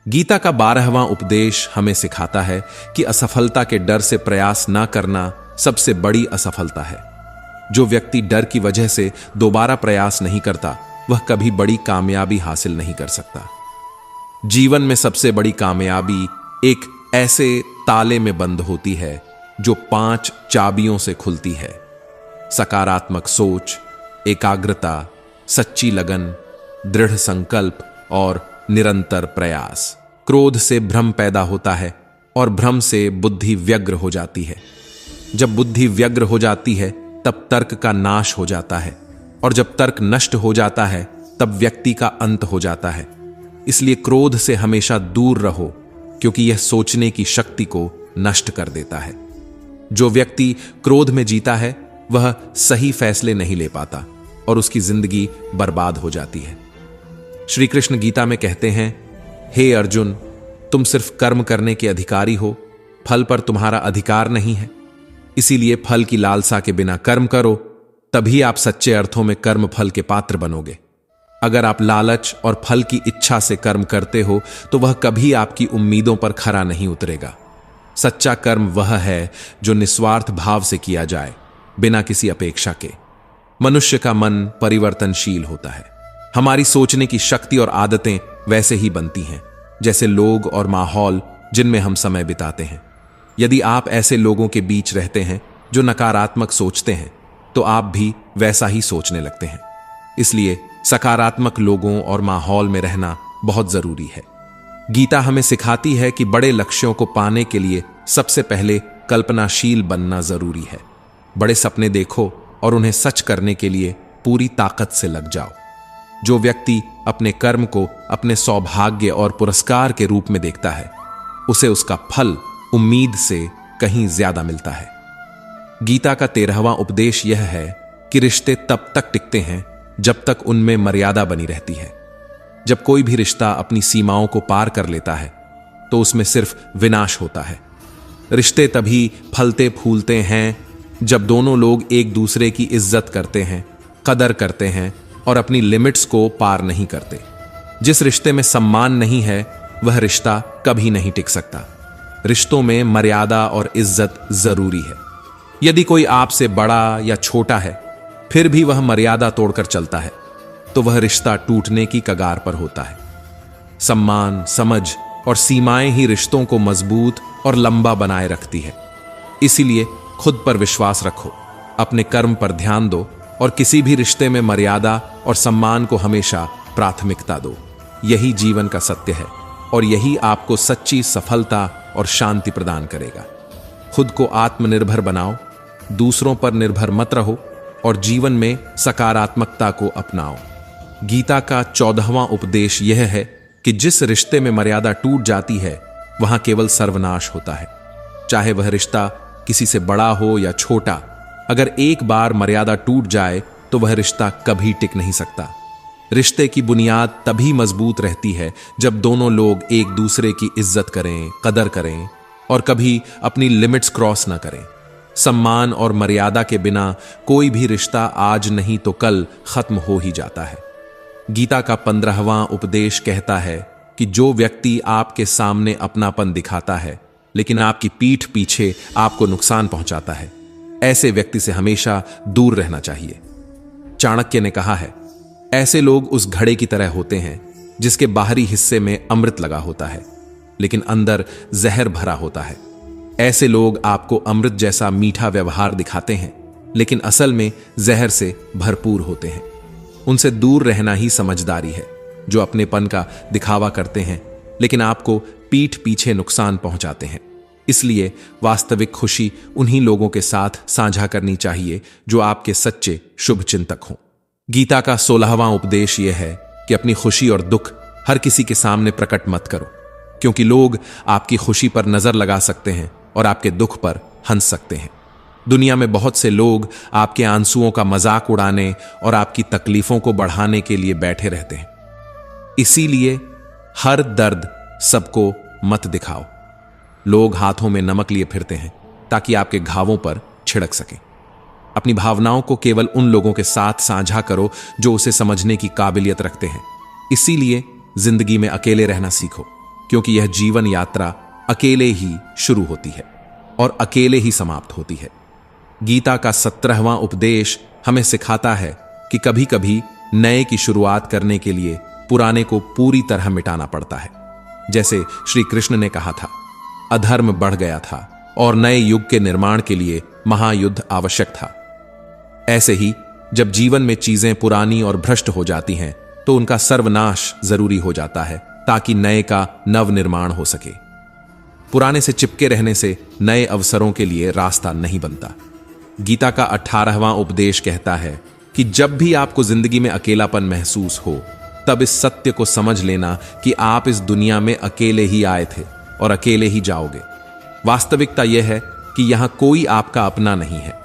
गीता का 12वां उपदेश हमें सिखाता है कि असफलता के डर से प्रयास न करना सबसे बड़ी असफलता है। जो व्यक्ति डर की वजह से दोबारा प्रयास नहीं करता, वह कभी बड़ी कामयाबी हासिल नहीं कर सकता। जीवन में सबसे बड़ी कामयाबी एक ऐसे ताले में बंद होती है जो 5 चाबियों से खुलती है: सकारात्मक सोच, एकाग्रता, सच्ची लगन, दृढ़ संकल्प और निरंतर प्रयास। क्रोध से भ्रम पैदा होता है और भ्रम से बुद्धि व्यग्र हो जाती है। जब बुद्धि व्यग्र हो जाती है तब तर्क का नाश हो जाता है, और जब तर्क नष्ट हो जाता है तब व्यक्ति का अंत हो जाता है। इसलिए क्रोध से हमेशा दूर रहो, क्योंकि यह सोचने की शक्ति को नष्ट कर देता है। जो व्यक्ति क्रोध में जीता है वह सही फैसले नहीं ले पाता और उसकी जिंदगी बर्बाद हो जाती है। श्री कृष्ण गीता में कहते हैं, हे अर्जुन, तुम सिर्फ कर्म करने के अधिकारी हो, फल पर तुम्हारा अधिकार नहीं है। इसीलिए फल की लालसा के बिना कर्म करो, तभी आप सच्चे अर्थों में कर्म फल के पात्र बनोगे। अगर आप लालच और फल की इच्छा से कर्म करते हो तो वह कभी आपकी उम्मीदों पर खरा नहीं उतरेगा। सच्चा कर्म वह है जो निस्वार्थ भाव से किया जाए, बिना किसी अपेक्षा के। मनुष्य का मन परिवर्तनशील होता है। हमारी सोचने की शक्ति और आदतें वैसे ही बनती हैं जैसे लोग और माहौल जिनमें हम समय बिताते हैं। यदि आप ऐसे लोगों के बीच रहते हैं जो नकारात्मक सोचते हैं, तो आप भी वैसा ही सोचने लगते हैं। इसलिए सकारात्मक लोगों और माहौल में रहना बहुत जरूरी है। गीता हमें सिखाती है कि बड़े लक्ष्यों को पाने के लिए सबसे पहले कल्पनाशील बनना जरूरी है। बड़े सपने देखो और उन्हें सच करने के लिए पूरी ताकत से लग जाओ। जो व्यक्ति अपने कर्म को अपने सौभाग्य और पुरस्कार के रूप में देखता है, उसे उसका फल उम्मीद से कहीं ज्यादा मिलता है। गीता का 13वां उपदेश यह है कि रिश्ते तब तक टिकते हैं जब तक उनमें मर्यादा बनी रहती है। जब कोई भी रिश्ता अपनी सीमाओं को पार कर लेता है तो उसमें सिर्फ विनाश होता है। रिश्ते तभी फलते फूलते हैं जब दोनों लोग एक दूसरे की इज्जत करते हैं, कदर करते हैं और अपनी लिमिट्स को पार नहीं करते। जिस रिश्ते में सम्मान नहीं है, वह रिश्ता कभी नहीं टिक सकता। रिश्तों में मर्यादा और इज्जत जरूरी है। यदि कोई आपसे बड़ा या छोटा है, फिर भी वह मर्यादा तोड़कर चलता है, तो वह रिश्ता टूटने की कगार पर होता है। सम्मान, समझ और सीमाएं ही रिश्तों को मजबूत और लंबा बनाए रखती है। इसीलिए खुद पर विश्वास रखो, अपने कर्म पर ध्यान दो और किसी भी रिश्ते में मर्यादा और सम्मान को हमेशा प्राथमिकता दो। यही जीवन का सत्य है और यही आपको सच्ची सफलता और शांति प्रदान करेगा। खुद को आत्मनिर्भर बनाओ, दूसरों पर निर्भर मत रहो और जीवन में सकारात्मकता को अपनाओ। गीता का 14वां उपदेश यह है कि जिस रिश्ते में मर्यादा टूट जाती है, वहां केवल सर्वनाश होता है। चाहे वह रिश्ता किसी से बड़ा हो या छोटा, अगर एक बार मर्यादा टूट जाए तो वह रिश्ता कभी टिक नहीं सकता। रिश्ते की बुनियाद तभी मजबूत रहती है जब दोनों लोग एक दूसरे की इज्जत करें, कदर करें और कभी अपनी लिमिट्स क्रॉस न करें। सम्मान और मर्यादा के बिना कोई भी रिश्ता आज नहीं तो कल खत्म हो ही जाता है। गीता का 15वां उपदेश कहता है कि जो व्यक्ति आपके सामने अपनापन दिखाता है लेकिन आपकी पीठ पीछे आपको नुकसान पहुंचाता है, ऐसे व्यक्ति से हमेशा दूर रहना चाहिए। चाणक्य ने कहा है, ऐसे लोग उस घड़े की तरह होते हैं जिसके बाहरी हिस्से में अमृत लगा होता है लेकिन अंदर जहर भरा होता है। ऐसे लोग आपको अमृत जैसा मीठा व्यवहार दिखाते हैं लेकिन असल में जहर से भरपूर होते हैं। उनसे दूर रहना ही समझदारी है, जो अपनेपन का दिखावा करते हैं लेकिन आपको पीठ पीछे नुकसान पहुंचाते हैं। इसलिए वास्तविक खुशी उन्हीं लोगों के साथ साझा करनी चाहिए जो आपके सच्चे शुभ चिंतक हों। गीता का 16वां उपदेश यह है कि अपनी खुशी और दुख हर किसी के सामने प्रकट मत करो, क्योंकि लोग आपकी खुशी पर नजर लगा सकते हैं और आपके दुख पर हंस सकते हैं। दुनिया में बहुत से लोग आपके आंसुओं का मजाक उड़ाने और आपकी तकलीफों को बढ़ाने के लिए बैठे रहते हैं। इसीलिए हर दर्द सबको मत दिखाओ। लोग हाथों में नमक लिए फिरते हैं ताकि आपके घावों पर छिड़क सकें। अपनी भावनाओं को केवल उन लोगों के साथ साझा करो जो उसे समझने की काबिलियत रखते हैं। इसीलिए जिंदगी में अकेले रहना सीखो, क्योंकि यह जीवन यात्रा अकेले ही शुरू होती है और अकेले ही समाप्त होती है। गीता का 17वां उपदेश हमें सिखाता है कि कभी कभी नए की शुरुआत करने के लिए पुराने को पूरी तरह मिटाना पड़ता है। जैसे श्री कृष्ण ने कहा था, अधर्म बढ़ गया था और नए युग के निर्माण के लिए महायुद्ध आवश्यक था। ऐसे ही जब जीवन में चीजें पुरानी और भ्रष्ट हो जाती हैं तो उनका सर्वनाश जरूरी हो जाता है ताकि नए का नव निर्माण हो सके। पुराने से चिपके रहने से नए अवसरों के लिए रास्ता नहीं बनता। गीता का 18वां उपदेश कहता है कि जब भी आपको जिंदगी में अकेलापन महसूस हो तब इस सत्य को समझ लेना कि आप इस दुनिया में अकेले ही आए थे और अकेले ही जाओगे। वास्तविकता यह है कि यहां कोई आपका अपना नहीं है।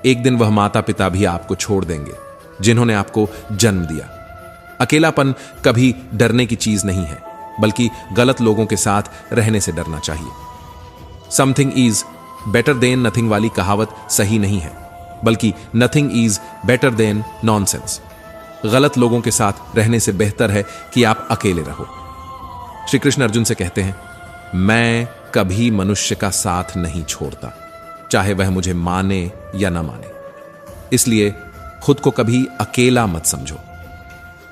एक दिन वह माता पिता भी आपको छोड़ देंगे जिन्होंने आपको जन्म दिया। अकेलापन कभी डरने की चीज नहीं है, बल्कि गलत लोगों के साथ रहने से डरना चाहिए। Something is better than nothing वाली कहावत सही नहीं है, बल्कि nothing is better than nonsense. गलत लोगों के साथ रहने से बेहतर है कि आप अकेले रहो। श्री कृष्ण अर्जुन से कहते हैं, मैं कभी मनुष्य का साथ नहीं छोड़ता, चाहे वह मुझे माने या ना माने। इसलिए खुद को कभी अकेला मत समझो।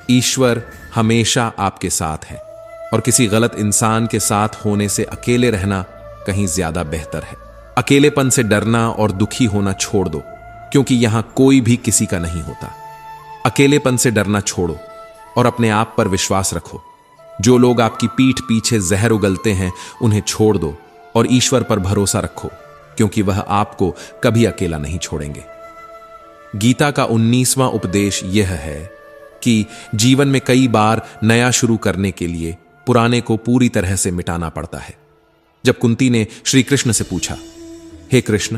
ईश्वर हमेशा आपके साथ है और किसी गलत इंसान के साथ होने से अकेले रहना कहीं ज्यादा बेहतर है। अकेलेपन से डरना और दुखी होना छोड़ दो, क्योंकि यहां कोई भी किसी का नहीं होता। अकेलेपन से डरना छोड़ो और अपने आप पर विश्वास रखो। जो लोग आपकी पीठ पीछे जहर उगलते हैं उन्हें छोड़ दो और ईश्वर पर भरोसा रखो, क्योंकि वह आपको कभी अकेला नहीं छोड़ेंगे। गीता का 19वां उपदेश यह है कि जीवन में कई बार नया शुरू करने के लिए पुराने को पूरी तरह से मिटाना पड़ता है। जब कुंती ने श्री कृष्ण से पूछा, हे कृष्ण,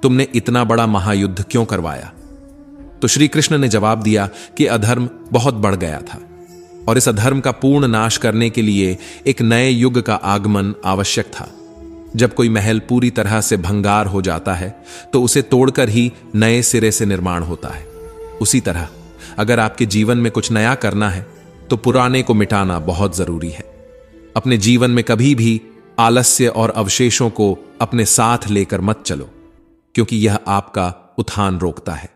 तुमने इतना बड़ा महायुद्ध क्यों करवाया? तो श्री कृष्ण ने जवाब दिया कि अधर्म बहुत बढ़ गया था और इस अधर्म का पूर्ण नाश करने के लिए एक नए युग का आगमन आवश्यक था। जब कोई महल पूरी तरह से भंगार हो जाता है तो उसे तोड़कर ही नए सिरे से निर्माण होता है। उसी तरह अगर आपके जीवन में कुछ नया करना है तो पुराने को मिटाना बहुत जरूरी है। अपने जीवन में कभी भी आलस्य और अवशेषों को अपने साथ लेकर मत चलो, क्योंकि यह आपका उत्थान रोकता है।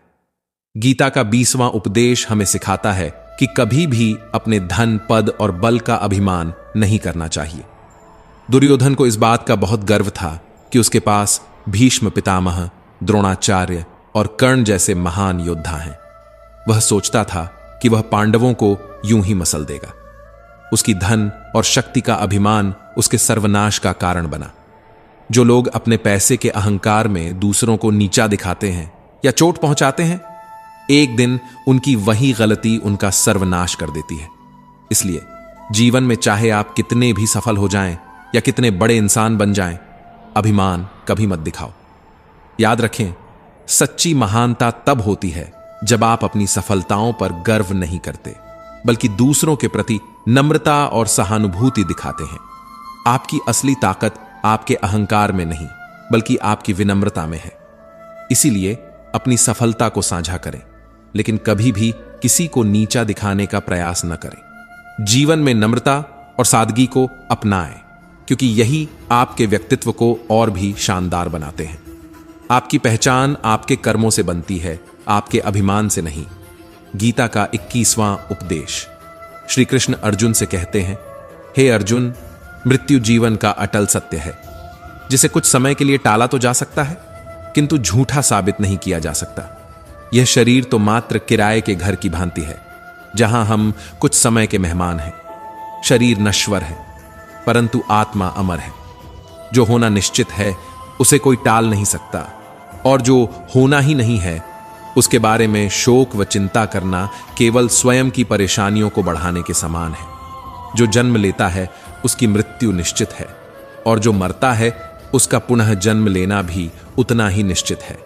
गीता का 20वां उपदेश हमें सिखाता है कि कभी भी अपने धन, पद और बल का अभिमान नहीं करना चाहिए। दुर्योधन को इस बात का बहुत गर्व था कि उसके पास भीष्म पितामह, द्रोणाचार्य और कर्ण जैसे महान योद्धा हैं। वह सोचता था कि वह पांडवों को यूं ही मसल देगा। उसकी धन और शक्ति का अभिमान उसके सर्वनाश का कारण बना। जो लोग अपने पैसे के अहंकार में दूसरों को नीचा दिखाते हैं या चोट पहुंचाते हैं, एक दिन उनकी वही गलती उनका सर्वनाश कर देती है। इसलिए जीवन में चाहे आप कितने भी सफल हो जाएं या कितने बड़े इंसान बन जाएं, अभिमान कभी मत दिखाओ। याद रखें, सच्ची महानता तब होती है जब आप अपनी सफलताओं पर गर्व नहीं करते, बल्कि दूसरों के प्रति नम्रता और सहानुभूति दिखाते हैं। आपकी असली ताकत आपके अहंकार में नहीं, बल्कि आपकी विनम्रता में है। इसीलिए अपनी सफलता को साझा करें, लेकिन कभी भी किसी को नीचा दिखाने का प्रयास न करें। जीवन में नम्रता और सादगी को अपनाएं, क्योंकि यही आपके व्यक्तित्व को और भी शानदार बनाते हैं। आपकी पहचान आपके कर्मों से बनती है, आपके अभिमान से नहीं। गीता का 21वां उपदेश। श्री कृष्ण अर्जुन से कहते हैं, हे अर्जुन, मृत्यु जीवन का अटल सत्य है, जिसे कुछ समय के लिए टाला तो जा सकता है, किंतु झूठा साबित नहीं किया जा सकता। यह शरीर तो मात्र किराए के घर की भांति है, जहां हम कुछ समय के मेहमान हैं। शरीर नश्वर है, परंतु आत्मा अमर है। जो होना निश्चित है उसे कोई टाल नहीं सकता, और जो होना ही नहीं है उसके बारे में शोक व चिंता करना केवल स्वयं की परेशानियों को बढ़ाने के समान है। जो जन्म लेता है उसकी मृत्यु निश्चित है, और जो मरता है उसका पुनः जन्म लेना भी उतना ही निश्चित है।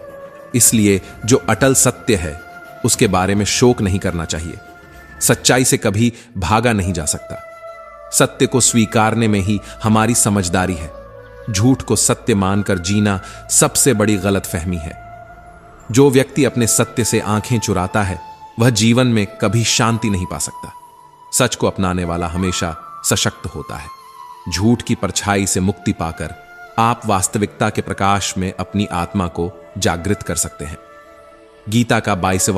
इसलिए जो अटल सत्य है उसके बारे में शोक नहीं करना चाहिए। सच्चाई से कभी भागा नहीं जा सकता। सत्य को स्वीकारने में ही हमारी समझदारी है। झूठ को सत्य मानकर जीना सबसे बड़ी गलतफहमी है। जो व्यक्ति अपने सत्य से आंखें चुराता है वह जीवन में कभी शांति नहीं पा सकता। सच को अपनाने वाला हमेशा सशक्त होता है। झूठ की परछाई से मुक्ति पाकर आप वास्तविकता के प्रकाश में अपनी आत्मा को जागृत कर सकते हैं। गीता का 22वां